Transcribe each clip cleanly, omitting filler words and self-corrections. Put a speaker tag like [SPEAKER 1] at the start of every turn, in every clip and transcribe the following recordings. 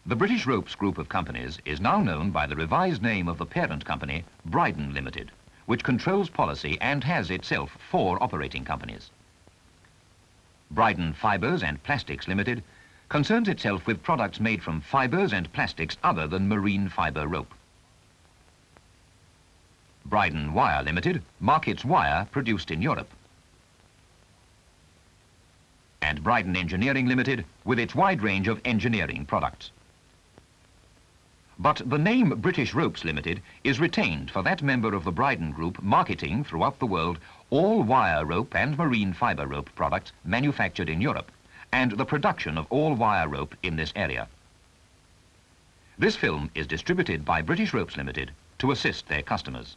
[SPEAKER 1] The British Ropes group of companies is now known by the revised name of the parent company, Bryden Limited, which controls policy and has itself 4 operating companies. Bryden Fibres and Plastics Limited concerns itself with products made from fibres and plastics other than marine fibre rope. Bryden Wire Limited markets wire produced in Europe. And Bryden Engineering Limited with its wide range of engineering products. But the name British Ropes Limited is retained for that member of the Bryden Group marketing throughout the world all wire rope and marine fibre rope products manufactured in Europe and the production of all wire rope in this area. This film is distributed by British Ropes Limited to assist their customers.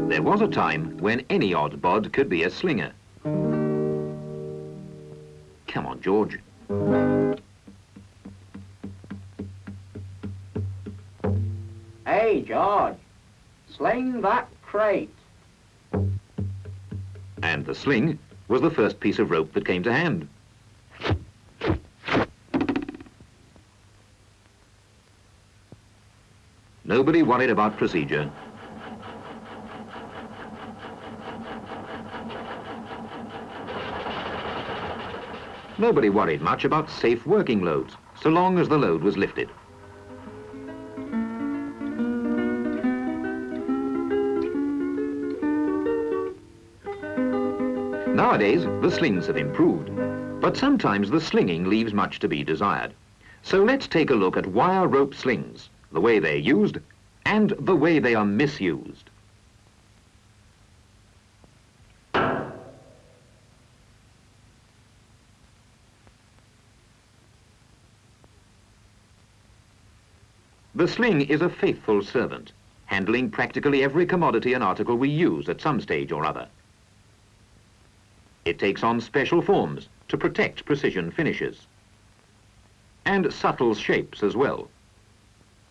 [SPEAKER 2] There was a time when any odd bod could be a slinger. Come on, George.
[SPEAKER 3] Hey, George, sling that crate.
[SPEAKER 2] And the sling was the first piece of rope that came to hand. Nobody worried about procedure. Nobody worried much about safe working loads, so long as the load was lifted. Nowadays, the slings have improved, but sometimes the slinging leaves much to be desired. So let's take a look at wire rope slings, the way they're used and the way they are misused. The sling is a faithful servant, handling practically every commodity and article we use at some stage or other. It takes on special forms to protect precision finishes, and subtle shapes as well.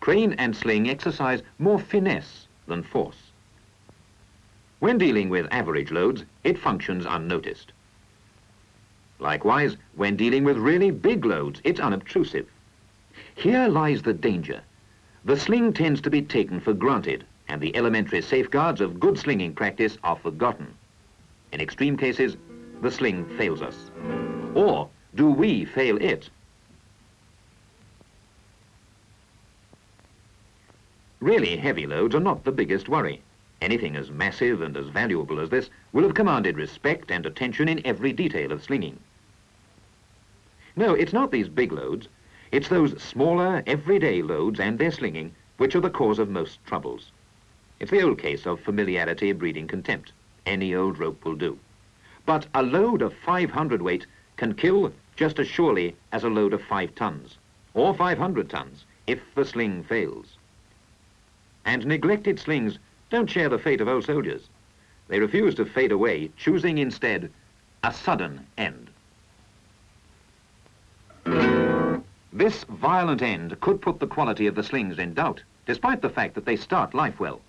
[SPEAKER 2] Crane and sling exercise more finesse than force. When dealing with average loads, it functions unnoticed. Likewise, when dealing with really big loads, it's unobtrusive. Here lies the danger. The sling tends to be taken for granted, and the elementary safeguards of good slinging practice are forgotten. In extreme cases, the sling fails us. Or do we fail it? Really heavy loads are not the biggest worry. Anything as massive and as valuable as this will have commanded respect and attention in every detail of slinging. No, it's not these big loads. It's those smaller, everyday loads and their slinging which are the cause of most troubles. It's the old case of familiarity breeding contempt. Any old rope will do. But a load of 500 weight can kill just as surely as a load of 5 tons, or 500 tons, if the sling fails. And neglected slings don't share the fate of old soldiers. They refuse to fade away, choosing instead a sudden end. This violent end could put the quality of the slings in doubt, despite the fact that they start life well.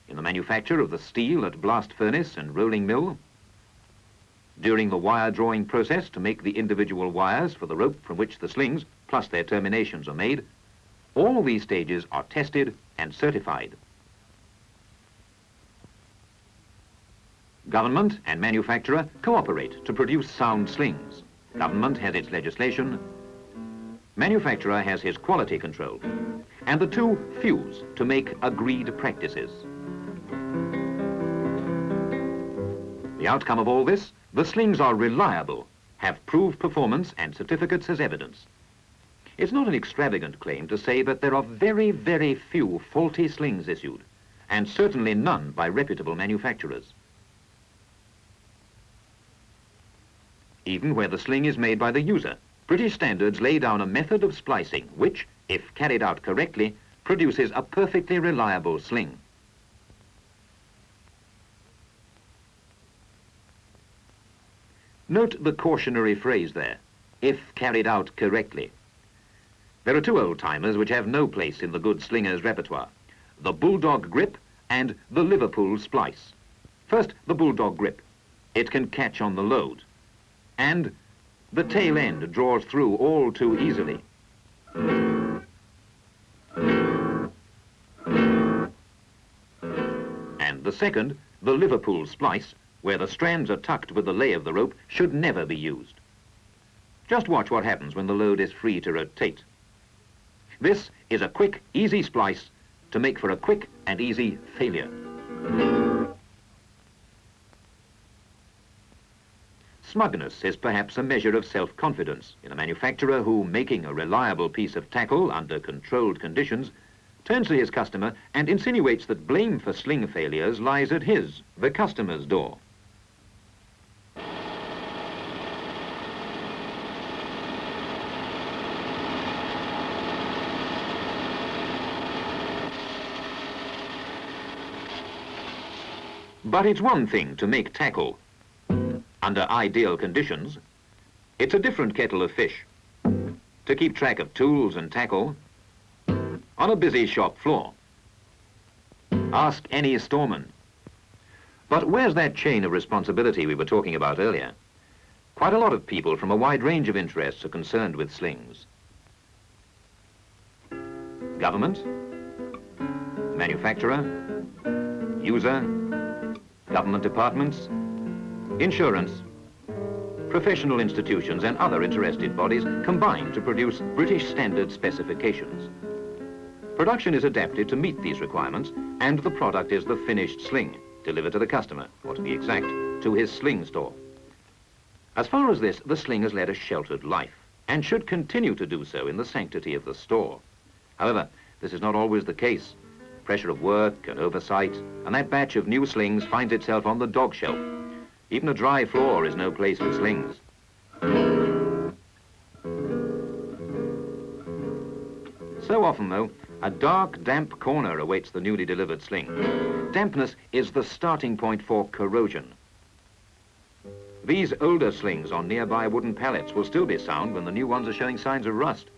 [SPEAKER 2] In the manufacture of the steel at blast furnace and rolling mill, during the wire drawing process to make the individual wires for the rope from which the slings, plus their terminations, are made, all these stages are tested and certified. Government and manufacturer cooperate to produce sound slings. Government has its legislation, manufacturer has his quality control, and the two fuse to make agreed practices. The outcome of all this, the slings are reliable, have proved performance and certificates as evidence. It's not an extravagant claim to say that there are very, very few faulty slings issued, and certainly none by reputable manufacturers. even where the sling is made by the user. British standards lay down a method of splicing which, if carried out correctly, produces a perfectly reliable sling. Note the cautionary phrase there, if carried out correctly. There are two old-timers which have no place in the good slinger's repertoire, the bulldog grip and the Liverpool splice. First, the bulldog grip. It can catch on the load, and the tail end draws through all too easily. And the second, the Liverpool splice, where the strands are tucked with the lay of the rope, should never be used. Just watch what happens when the load is free to rotate. This is a quick, easy splice to make for a quick and easy failure. Smugness is perhaps a measure of self-confidence in a manufacturer who, making a reliable piece of tackle under controlled conditions, turns to his customer and insinuates that blame for sling failures lies at his, the customer's, door. But it's one thing to make tackle under ideal conditions. It's a different kettle of fish to keep track of tools and tackle on a busy shop floor. Ask any storeman. But where's that chain of responsibility we were talking about earlier? Quite a lot of people from a wide range of interests are concerned with slings. Government, manufacturer, user, government departments, insurance, professional institutions and other interested bodies combine to produce British standard specifications. Production is adapted to meet these requirements, and the product is the finished sling, delivered to the customer, or to be exact, to his sling store. As far as this, the sling has led a sheltered life, and should continue to do so in the sanctity of the store. However, this is not always the case. Pressure of work and oversight, and that batch of new slings finds itself on the dog shelf. Even a dry floor is no place for slings. So often, though, a dark, damp corner awaits the newly delivered sling. Dampness is the starting point for corrosion. These older slings on nearby wooden pallets will still be sound when the new ones are showing signs of rust.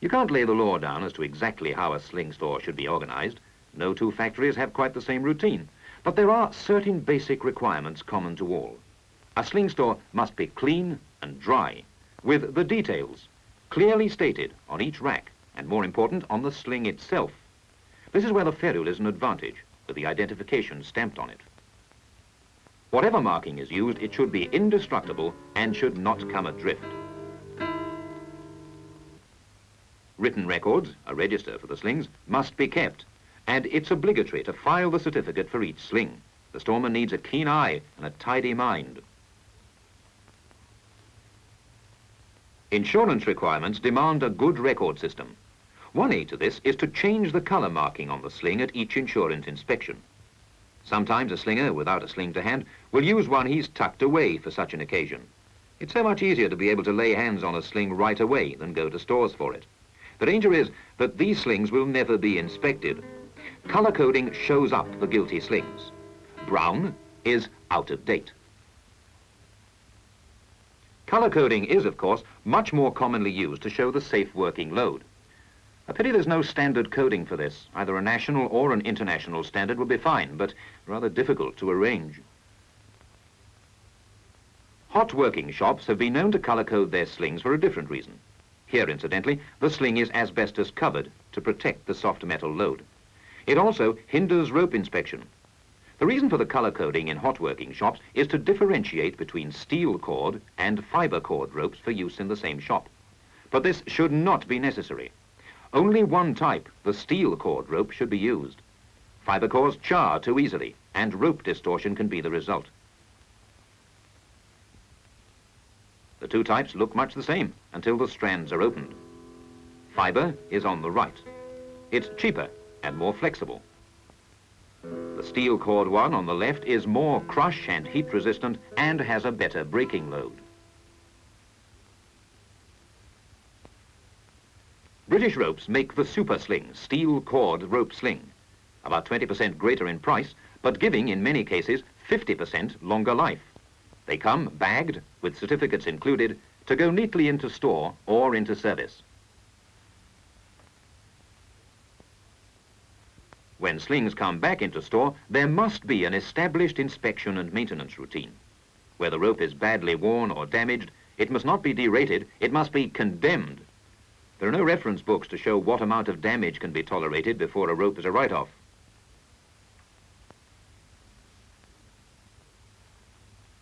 [SPEAKER 2] You can't lay the law down as to exactly how a sling store should be organized. No two factories have quite the same routine. But there are certain basic requirements common to all. A sling store must be clean and dry, with the details clearly stated on each rack, and more important, on the sling itself. This is where the ferrule is an advantage, with the identification stamped on it. Whatever marking is used, it should be indestructible and should not come adrift. Written records, a register for the slings, must be kept, and it's obligatory to file the certificate for each sling. The storeman needs a keen eye and a tidy mind. Insurance requirements demand a good record system. One aid to this is to change the colour marking on the sling at each insurance inspection. Sometimes a slinger without a sling to hand will use one he's tucked away for such an occasion. It's so much easier to be able to lay hands on a sling right away than go to stores for it. The danger is that these slings will never be inspected. Colour coding shows up the guilty slings. Brown is out of date. Colour coding is, of course, much more commonly used to show the safe working load. A pity there's no standard coding for this. Either a national or an international standard would be fine, but rather difficult to arrange. Hot working shops have been known to colour code their slings for a different reason. Here, incidentally, the sling is asbestos covered to protect the soft metal load. It also hinders rope inspection. The reason for the colour coding in hot working shops is to differentiate between steel cord and fibre cord ropes for use in the same shop. But this should not be necessary. Only one type, the steel cord rope, should be used. Fibre cords char too easily, and rope distortion can be the result. The two types look much the same until the strands are opened. Fibre is on the right. It's cheaper and more flexible. The steel cord one on the left is more crush and heat resistant and has a better braking load. British ropes make the Super Sling steel cord rope sling, about 20% greater in price, but giving in many cases 50% longer life. They come bagged with certificates included to go neatly into store or into service. When slings come back into store, there must be an established inspection and maintenance routine. Where the rope is badly worn or damaged, it must not be derated, it must be condemned. There are no reference books to show what amount of damage can be tolerated before a rope is a write-off.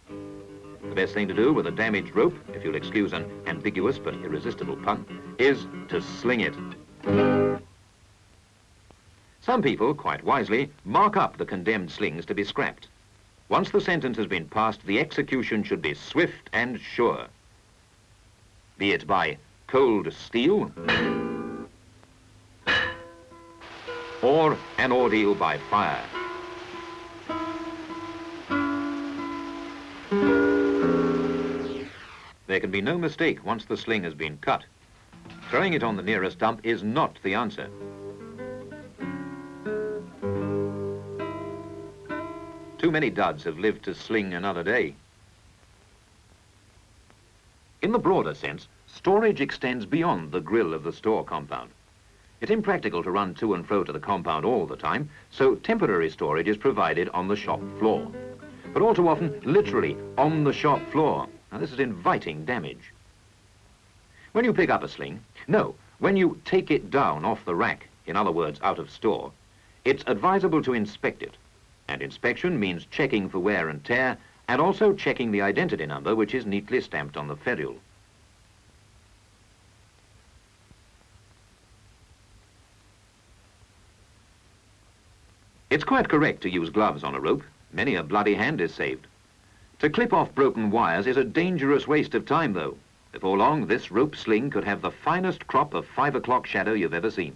[SPEAKER 2] The best thing to do with a damaged rope, if you'll excuse an ambiguous but irresistible pun, is to sling it. Some people, quite wisely, mark up the condemned slings to be scrapped. Once the sentence has been passed, the execution should be swift and sure. Be it by cold steel or an ordeal by fire. There can be no mistake once the sling has been cut. Throwing it on the nearest dump is not the answer. Too many duds have lived to sling another day. In the broader sense, storage extends beyond the grill of the store compound. It's impractical to run to and fro to the compound all the time, so temporary storage is provided on the shop floor. But all too often, literally on the shop floor. Now this is inviting damage. When you pick up a sling, no, when you take it down off the rack, in other words, out of store, it's advisable to inspect it. And inspection means checking for wear and tear, and also checking the identity number, which is neatly stamped on the ferrule. It's quite correct to use gloves on a rope. Many a bloody hand is saved. To clip off broken wires is a dangerous waste of time, though. Before long, this rope sling could have the finest crop of 5 o'clock shadow you've ever seen.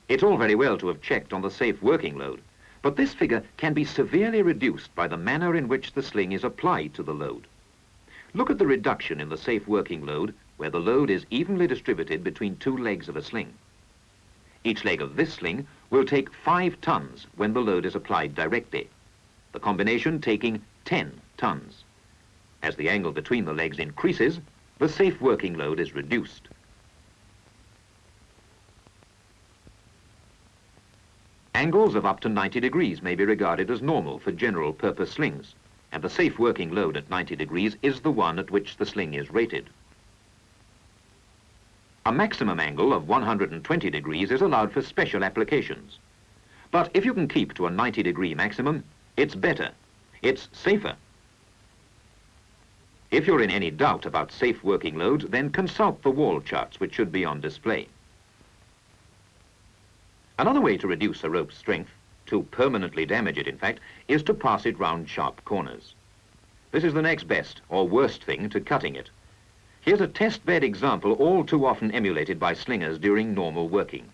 [SPEAKER 2] It's all very well to have checked on the safe working load, but this figure can be severely reduced by the manner in which the sling is applied to the load. Look at the reduction in the safe working load, where the load is evenly distributed between 2 legs of a sling. Each leg of this sling will take 5 tons when the load is applied directly, the combination taking 10 tons. As the angle between the legs increases, the safe working load is reduced. Angles of up to 90 degrees may be regarded as normal for general purpose slings, and the safe working load at 90 degrees is the one at which the sling is rated. A maximum angle of 120 degrees is allowed for special applications. But if you can keep to a 90-degree maximum, it's better. It's safer. If you're in any doubt about safe working loads, then consult the wall charts, which should be on display. Another way to reduce a rope's strength, to permanently damage it in fact, is to pass it round sharp corners. This is the next best, or worst thing, to cutting it. Here's a test bed example all too often emulated by slingers during normal working.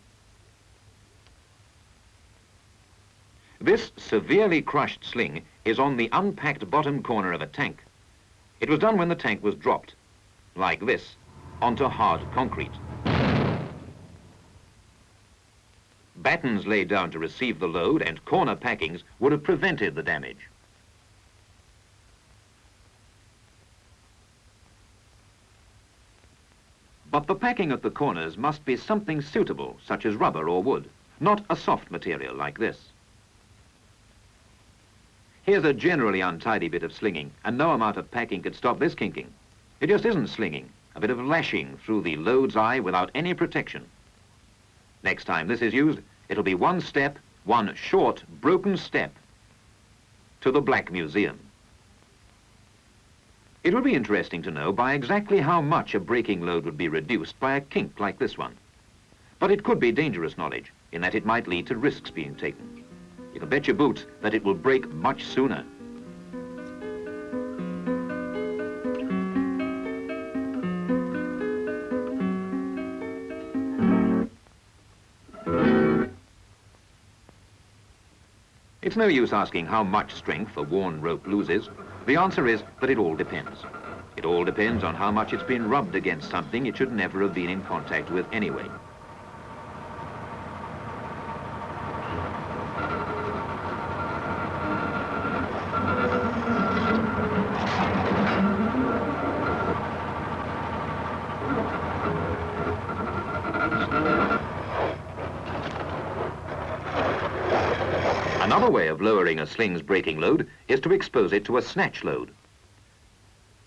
[SPEAKER 2] This severely crushed sling is on the unpacked bottom corner of a tank. It was done when the tank was dropped, like this, onto hard concrete. Battens laid down to receive the load and corner packings would have prevented the damage. But the packing at the corners must be something suitable, such as rubber or wood, not a soft material like this. Here's a generally untidy bit of slinging, and no amount of packing could stop this kinking. It just isn't slinging, a bit of lashing through the load's eye without any protection. Next time this is used, it'll be one step, one short, broken step, to the Black Museum. It would be interesting to know by exactly how much a braking load would be reduced by a kink like this one. But it could be dangerous knowledge, in that it might lead to risks being taken. You can bet your boots that it will break much sooner. It's no use asking how much strength a worn rope loses. The answer is that it all depends. It all depends on how much it's been rubbed against something it should never have been in contact with anyway. Another way of lowering a sling's breaking load is to expose it to a snatch load.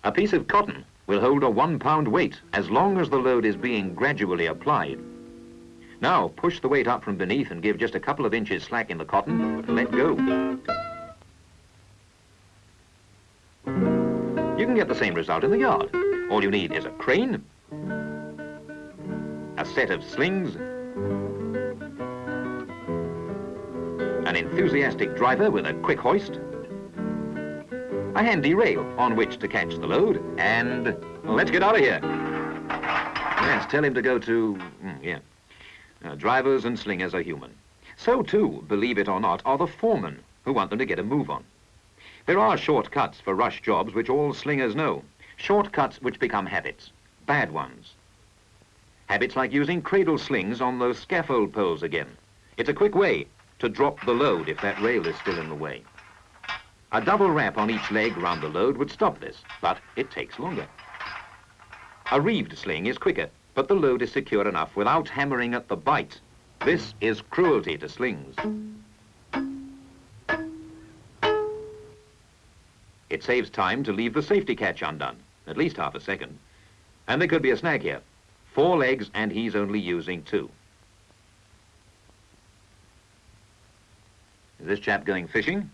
[SPEAKER 2] A piece of cotton will hold a 1 pound weight as long as the load is being gradually applied. Now push the weight up from beneath and give just a couple of inches slack in the cotton and let go. You can get the same result in the yard. All you need is a crane, a set of slings, an enthusiastic driver with a quick hoist, a handy rail on which to catch the load, and let's get out of here. Yes, tell him to go to, drivers and slingers are human. So too, believe it or not, are the foremen who want them to get a move on. There are shortcuts for rush jobs which all slingers know. Shortcuts which become habits, bad ones. Habits like using cradle slings on those scaffold poles again. It's a quick way to drop the load if that rail is still in the way. A double wrap on each leg around the load would stop this, but it takes longer. A reeved sling is quicker, but the load is secure enough without hammering at the bite. This is cruelty to slings. It saves time to leave the safety catch undone, at least half a second. And there could be a snag here. 4 legs and he's only using 2. Is this chap going fishing?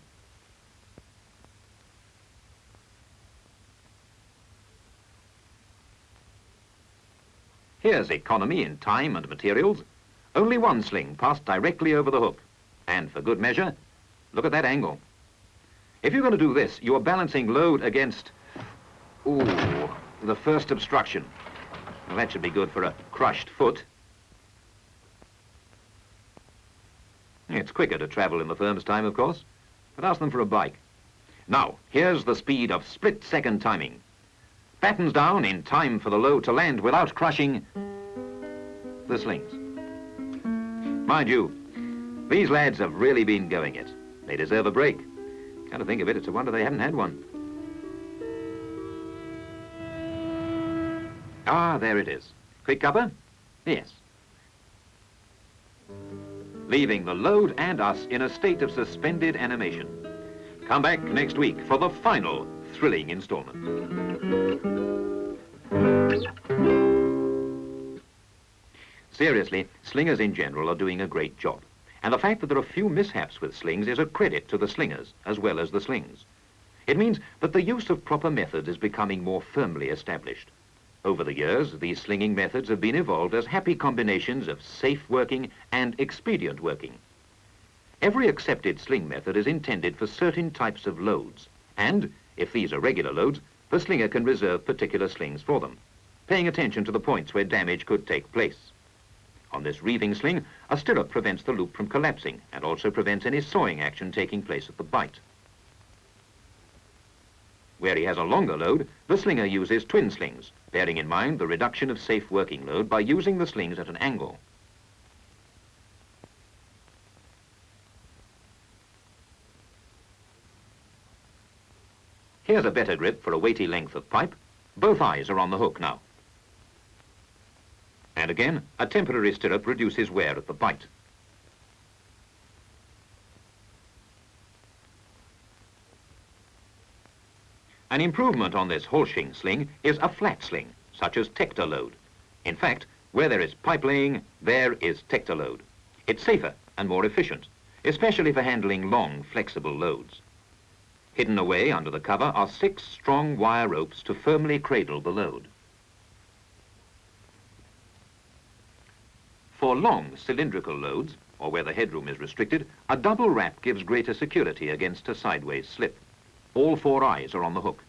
[SPEAKER 2] Here's economy in time and materials. Only 1 sling passed directly over the hook. And for good measure, look at that angle. If you're going to do this, you're balancing load against, the first obstruction. Well, that should be good for a crushed foot. It's quicker to travel in the firm's time, of course, but ask them for a bike. Now, here's the speed of split-second timing. Battens down in time for the load to land without crushing the slings. Mind you, these lads have really been going it. They deserve a break. Kind of think of it, it's a wonder they haven't had one. Ah, there it is. Quick cuppa? Yes. Leaving the load and us in a state of suspended animation. Come back next week for the final thrilling installment. Seriously, slingers in general are doing a great job. And the fact that there are few mishaps with slings is a credit to the slingers as well as the slings. It means that the use of proper methods is becoming more firmly established. Over the years, these slinging methods have been evolved as happy combinations of safe working and expedient working. Every accepted sling method is intended for certain types of loads, and if these are regular loads, the slinger can reserve particular slings for them, paying attention to the points where damage could take place. On this reeving sling, a stirrup prevents the loop from collapsing and also prevents any sawing action taking place at the bite. Where he has a longer load, the slinger uses twin slings, bearing in mind the reduction of safe working load by using the slings at an angle. Here's a better grip for a weighty length of pipe. Both eyes are on the hook now. And again, a temporary stirrup reduces wear at the bite. An improvement on this Holshing sling is a flat sling, such as tector load. In fact, where there is pipe laying, there is tector load. It's safer and more efficient, especially for handling long, flexible loads. Hidden away under the cover are 6 strong wire ropes to firmly cradle the load. For long cylindrical loads, or where the headroom is restricted, a double wrap gives greater security against a sideways slip. All 4 eyes are on the hook.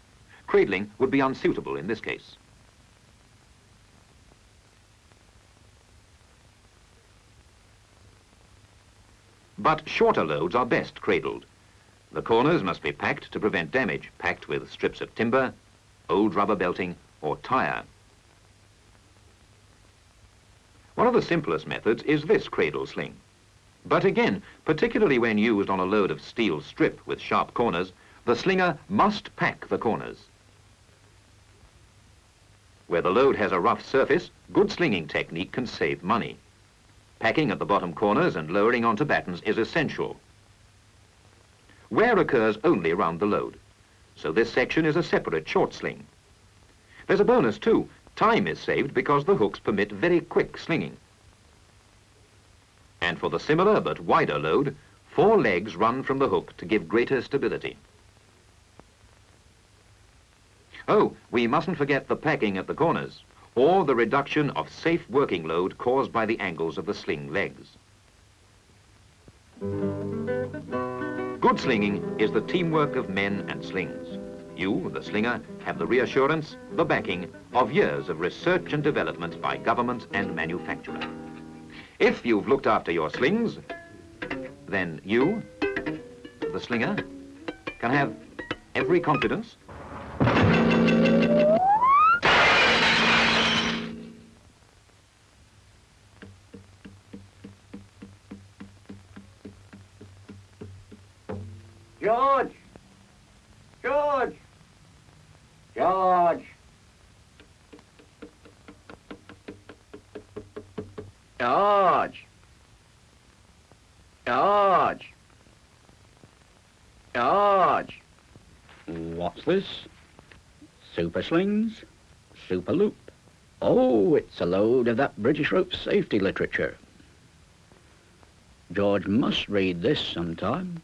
[SPEAKER 2] Cradling would be unsuitable in this case. But shorter loads are best cradled, The corners must be packed to prevent damage, packed with strips of timber, old rubber belting, or tire. One of the simplest methods is this cradle sling. But again, particularly when used on a load of steel strip with sharp corners, the slinger must pack the corners. Where the load has a rough surface, good slinging technique can save money. Packing at the bottom corners and lowering onto battens is essential. Wear occurs only round the load, so this section is a separate short sling. There's a bonus too. Time is saved because the hooks permit very quick slinging. And for the similar but wider load, 4 legs run from the hook to give greater stability. Oh, we mustn't forget the packing at the corners, or the reduction of safe working load caused by the angles of the sling legs. Good slinging is the teamwork of men and slings. You, the slinger, have the reassurance, the backing of years of research and development by government and manufacturer. If you've looked after your slings, then you, the slinger, can have every confidence.
[SPEAKER 3] George! George! George! George! George! George!
[SPEAKER 4] What's this? Super slings? Super loop? Oh, it's a load of that British rope safety literature. George must read this sometime.